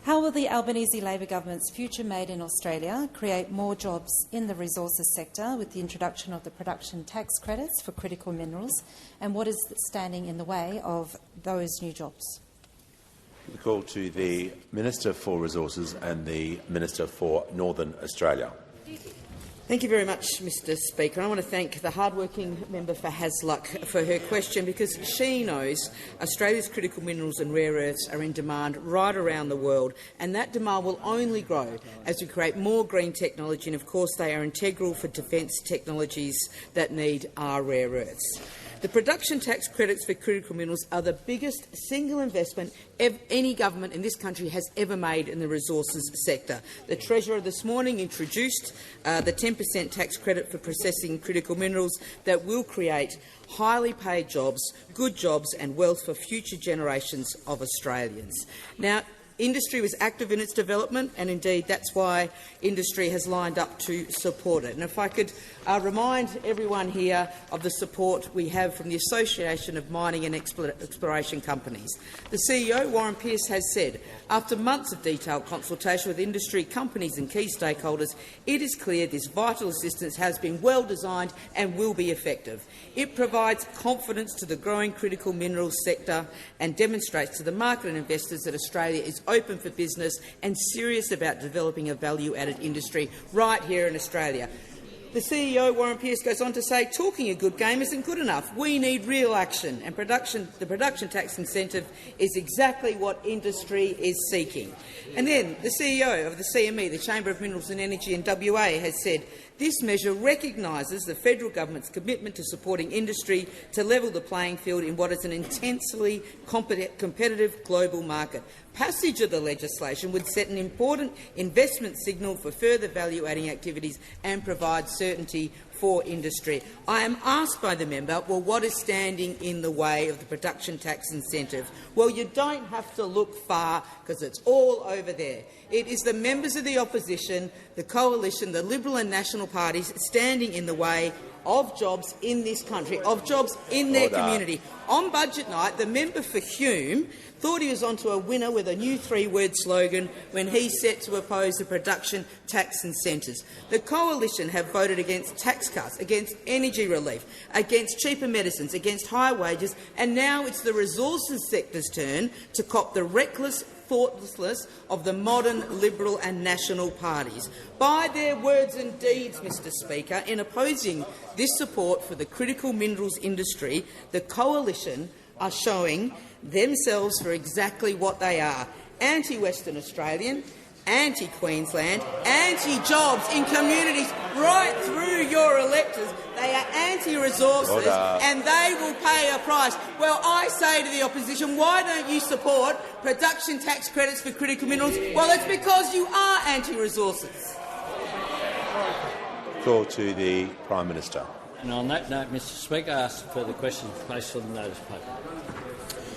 How will the Albanese Labor government's Future Made in Australia create more jobs in the resources sector with the introduction of the production tax credits for critical minerals, and what is standing in the way of those new jobs? The call to the Minister for Resources and the Minister for Northern Australia. Thank you very much, Mr Speaker. I want to thank the hard-working member for Hasluck for her question, because she knows Australia's critical minerals and rare earths are in demand right around the world, and that demand will only grow as we create more green technology, and of course they are integral for defence technologies that need our rare earths. The production tax credits for critical minerals are the biggest single investment any government in this country has ever made in the resources sector. The Treasurer this morning introduced the 10% tax credit for processing critical minerals that will create highly paid jobs, good jobs and wealth for future generations of Australians. Now, industry was active in its development, and indeed that's why industry has lined up to support it. And if I could remind everyone here of the support we have from the Association of Mining and Exploration Companies. The CEO, Warren Pearce, has said, after months of detailed consultation with industry, companies and key stakeholders, it is clear this vital assistance has been well designed and will be effective. It provides confidence to the growing critical minerals sector and demonstrates to the market and investors that Australia is open for business and serious about developing a value-added industry right here in Australia. The CEO, Warren Pearce, goes on to say, talking a good game isn't good enough. We need real action, and the production tax incentive is exactly what industry is seeking. And then the CEO of the CME, the Chamber of Minerals and Energy in WA, has said, this measure recognises the federal government's commitment to supporting industry to level the playing field in what is an intensely competitive global market. Passage of the legislation would set an important investment signal for further value-adding activities and provide certainty for industry. I am asked by the member, well, what is standing in the way of the production tax incentive? Well, you don't have to look far, because it's all over there. It is the members of the opposition, the coalition, the Liberal and National parties standing in the way of jobs in this country, of jobs in their community. On budget night, the member for Hume thought he was onto a winner with a new three-word slogan when he set to oppose the production tax incentives. The coalition have voted against tax cuts, against energy relief, against cheaper medicines, against higher wages, and now it's the resources sector's turn to cop the reckless thoughtlessness of the modern Liberal and National parties. By their words and deeds, Mr Speaker, in opposing this support for the critical minerals industry, the coalition are showing themselves for exactly what they are: anti-Western Australian, anti-Queensland, anti-jobs in communities right through your electors. They are anti-resources and they will pay a price. Well, I say to the opposition, why don't you support production tax credits for critical minerals? Well, it's because you are anti-resources. Call to the Prime Minister. And on that note, Mr Speaker, I ask further questions placed on the notice paper.